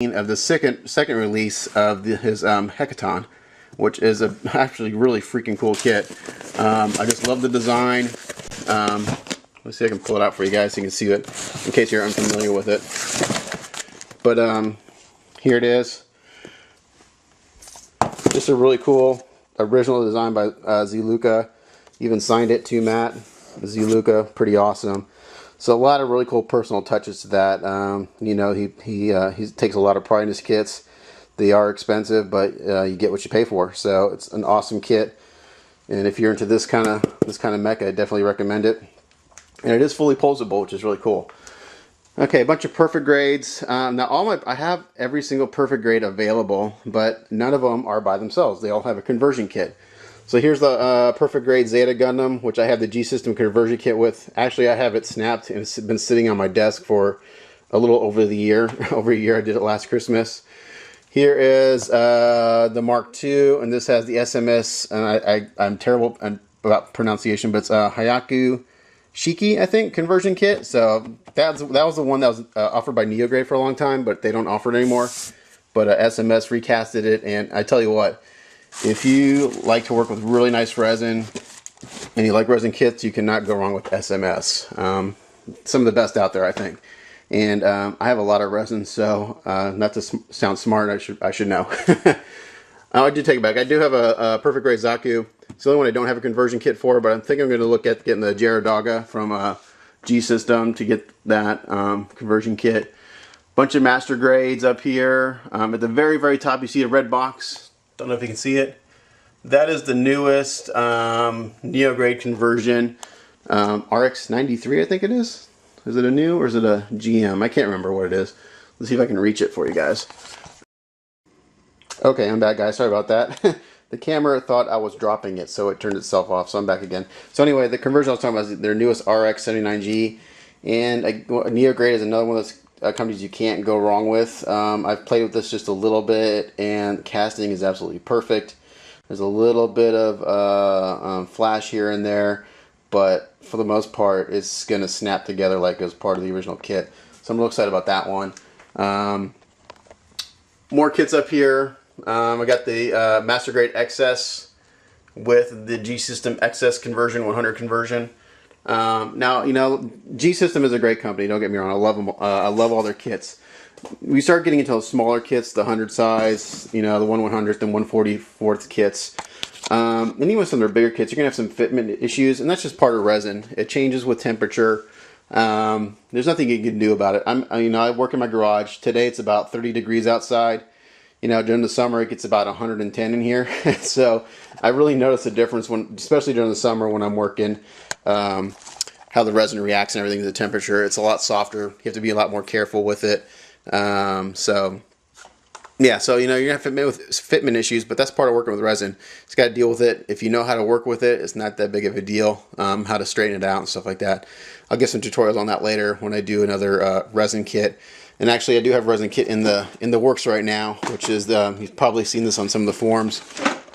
of the second release of his Hecaton, which is actually really freaking cool kit. I just love the design. Let's see if I can pull it out for you guys so you can see it in case you're unfamiliar with it. But here it is. Just a really cool original design by Zeta. Even signed it to Matt. Zeta, pretty awesome. So a lot of really cool personal touches to that. You know, he takes a lot of pride in his kits. They are expensive, but you get what you pay for. So it's an awesome kit. And if you're into this kind of mecha, I definitely recommend it. And it is fully posable, which is really cool. Okay, a bunch of perfect grades. Now I have every single perfect grade available, but none of them are by themselves. They all have a conversion kit. So here's the perfect grade Zeta Gundam, which I have the G-System conversion kit with. Actually, I have it snapped and it's been sitting on my desk for a little over the year. Over a year. I did it last Christmas. Here is the Mark II, and this has the SMS, and I'm terrible about pronunciation, but it's Hayaku Shiki, I think, conversion kit. So that was the one that was offered by Neograde for a long time, but they don't offer it anymore. But SMS recasted it, and I tell you what, if you like to work with really nice resin and you like resin kits, you cannot go wrong with SMS. Some of the best out there, I think. And I have a lot of resin, so not to sound smart, I should know. I did take it back. I do have a perfect grade Zaku. It's the only one I don't have a conversion kit for, but I'm thinking I'm going to look at getting the Jaradaga from G-System to get that conversion kit. Bunch of master grades up here. At the very, very top, you see a red box. Don't know if you can see it. That is the newest Neograde conversion. RX93, I think it is. Is it a new or is it a GM? I can't remember what it is. Let's see if I can reach it for you guys. Okay, I'm back, guys. Sorry about that. The camera thought I was dropping it, so it turned itself off, so I'm back again. So anyway, the conversion I was talking about is their newest RX79G. And Neograde is another one of those companies you can't go wrong with. I've played with this just a little bit, and casting is absolutely perfect. There's a little bit of flash here and there, but for the most part, it's going to snap together like it was part of the original kit. So I'm real excited about that one. More kits up here. I got the Master Grade XS with the G-System XS conversion, 100 conversion. Now, you know, G-System is a great company, don't get me wrong. I love them. I love all their kits. We start getting into the smaller kits, the 100 size, you know, the 1/100th and 1/44th kits. And even with some of their bigger kits, you're going to have some fitment issues, and that's just part of resin. It changes with temperature. There's nothing you can do about it. I work in my garage. Today it's about 30 degrees outside. You know, during the summer it gets about 110 in here. So I really notice a difference especially during the summer when I'm working, how the resin reacts and everything to the temperature. It's a lot softer. You have to be a lot more careful with it. So yeah, so you know, you're gonna have fitment issues, but that's part of working with resin. Just got to deal with it. If you know how to work with it, it's not that big of a deal. How to straighten it out and stuff like that. I'll get some tutorials on that later when I do another resin kit. And actually, I do have a resin kit in the works right now, which is you've probably seen this on some of the forums,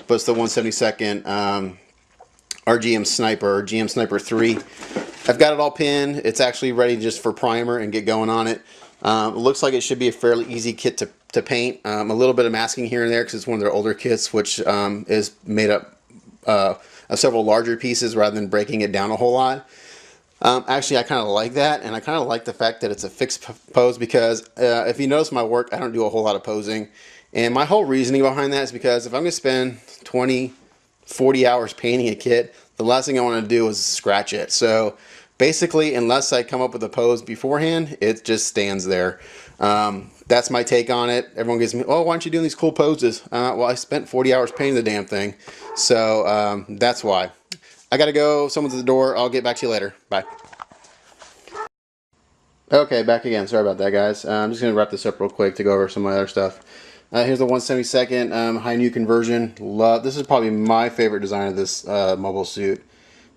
but it's the 1/72 RGM Sniper, or GM Sniper 3. I've got it all pinned. It's actually ready just for primer and get going on it. It looks like it should be a fairly easy kit to paint. A little bit of masking here and there because it's one of their older kits, which is made up of several larger pieces rather than breaking it down a whole lot. Actually, I kind of like that, and I kind of like the fact that it's a fixed pose because if you notice my work, I don't do a whole lot of posing. And my whole reasoning behind that is because if I'm going to spend 20, 40 hours painting a kit, the last thing I want to do is scratch it. So basically, unless I come up with a pose beforehand, it just stands there. That's my take on it. Everyone gives me, oh, why aren't you doing these cool poses? Well, I spent 40 hours painting the damn thing. So that's why. I gotta go. Someone's at the door. I'll get back to you later. Bye. Okay, back again. Sorry about that, guys. I'm just gonna wrap this up real quick to go over some of my other stuff. Here's the 1/72 high new conversion. This is probably my favorite design of this mobile suit.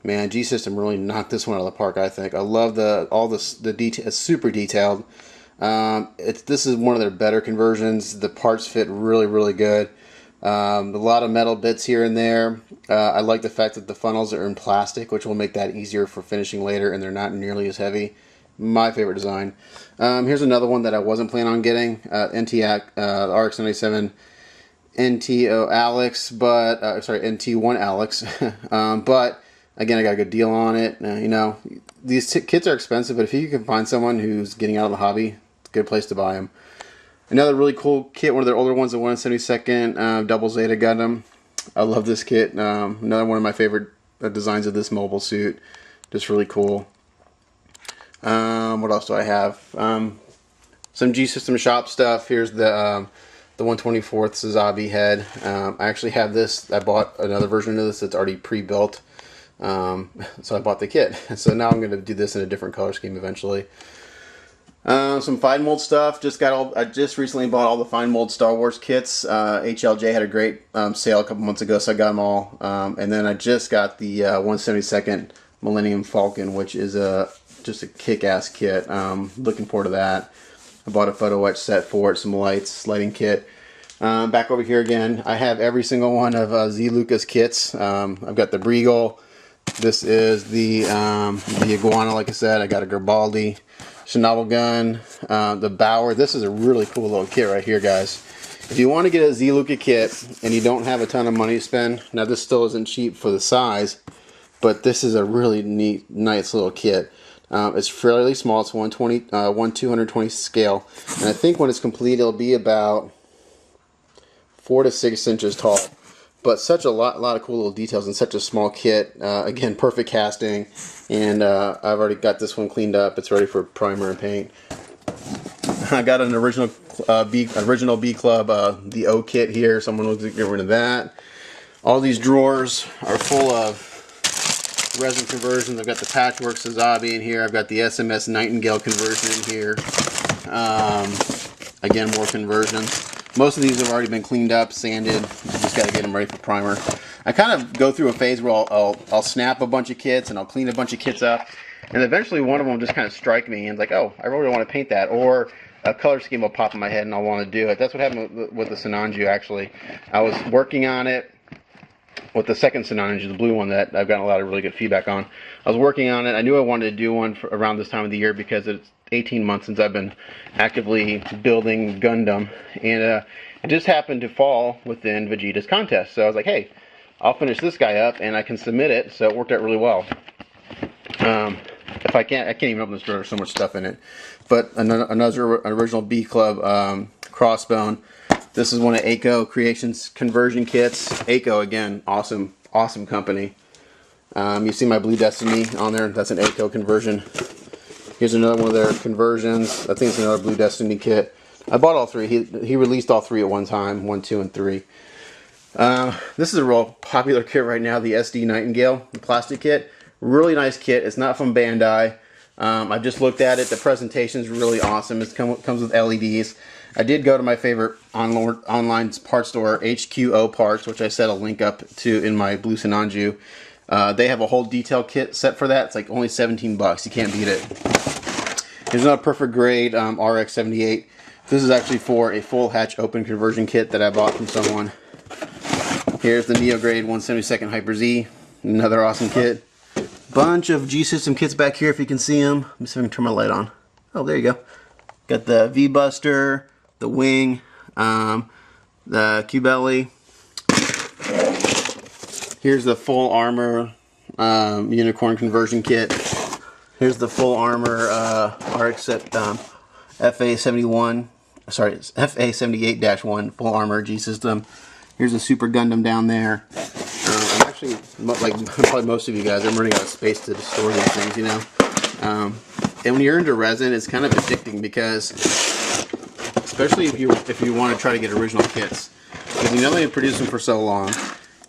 Man, G-System really knocked this one out of the park, I think. I love the detail. It's super detailed. This is one of their better conversions. The parts fit really, really good. A lot of metal bits here and there. I like the fact that the funnels are in plastic, which will make that easier for finishing later, and they're not nearly as heavy my favorite design. Here's another one that I wasn't planning on getting, RX-97 NTO Alex, but sorry, NT1 Alex. But again, I got a good deal on it. You know, these kits are expensive, but if you can find someone who's getting out of the hobby, it's a good place to buy them. Another really cool kit, one of their older ones, the 172nd double Zeta Gundam. I love this kit. Another one of my favorite designs of this mobile suit. Just really cool. What else do I have? Some G-System shop stuff. Here's the 124th Sazabi head. I actually have this. I bought another version of this that's already pre-built. So I bought the kit. So now I'm going to do this in a different color scheme eventually. Some fine mold stuff. I just recently bought all the fine mold Star Wars kits. HLJ had a great sale a couple months ago, so I got them all. And then I just got the 172nd Millennium Falcon, which is just a kick-ass kit. Looking forward to that. I bought a photo etch set for it, some lights, lighting kit. Back over here again, I have every single one of Z Lucas kits. I've got the Breagle. This is the Iguana, like I said. I got a Garibaldi. Schnabel gun, the Bauer. This is a really cool little kit right here, guys. If you want to get a Z Luca kit and you don't have a ton of money to spend, now this still isn't cheap for the size, but this is a really neat, nice little kit. It's fairly small. It's 220 scale, and I think when it's complete, it'll be about 4 to 6 inches tall. But such a lot of cool little details in such a small kit. Again, perfect casting, and I've already got this one cleaned up. It's ready for primer and paint. I got an original B Club, the O kit here. Someone was getting rid of that. All these drawers are full of resin conversions. I've got the Patchwork Sazabi in here. I've got the SMS Nightingale conversion in here. Again, more conversions. Most of these have already been cleaned up, sanded. Just got to get them ready for primer. I kind of go through a phase where I'll snap a bunch of kits and I'll clean a bunch of kits up, and eventually one of them will just kind of strike me and like, oh, I really want to paint that, or a color scheme will pop in my head and I'll want to do it. That's what happened with the Sinanju, actually. I was working on it with the second Sinanju, the blue one that I've gotten a lot of really good feedback on. I was working on it. I knew I wanted to do one for around this time of the year because it's 18 months since I've been actively building Gundam, and it just happened to fall within Vegeta's contest. So I was like, hey, I'll finish this guy up and I can submit it. So it worked out really well. If I can't even open this drawer. There's so much stuff in it. But another original B Club crossbone. This is one of Aiko Creations conversion kits. Aiko, again, awesome company. You see my Blue Destiny on there. That's an Aiko conversion. Here's another one of their conversions. I think it's another Blue Destiny kit. I bought all three. He released all three at one time, 1, 2, and 3. This is a real popular kit right now, the SD Nightingale Plastic Kit. Really nice kit. It's not from Bandai. I just looked at it. The presentation is really awesome. It comes with LEDs. I did go to my favorite online parts store, HQO Parts, which I set a link up to in my Blue Sinanju. They have a whole detail kit set for that. It's like only 17 bucks. You can't beat it. Here's another perfect grade RX-78. This is actually for a full hatch open conversion kit that I bought from someone. Here's the Neo Grade 172nd Hyper Z. Another awesome kit. Bunch of G-System kits back here if you can see them. Let me see if I can turn my light on. Oh, there you go. Got the V-Buster, the Wing, the Q-Belly. Here's the full armor unicorn conversion kit. Here's the full armor RX FA71. Sorry, it's FA78-1 full armor G-System. Here's a Super Gundam down there. I'm actually, like probably most of you guys, I'm running out of space to store these things, you know. And when you're into resin, it's kind of addicting because, especially if you want to try to get original kits, because you know they produce them for so long.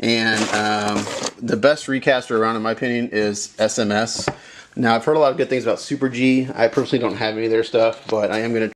And the best recaster around, in my opinion, is SMS. Now, I've heard a lot of good things about Super G. I personally don't have any of their stuff, but I am going to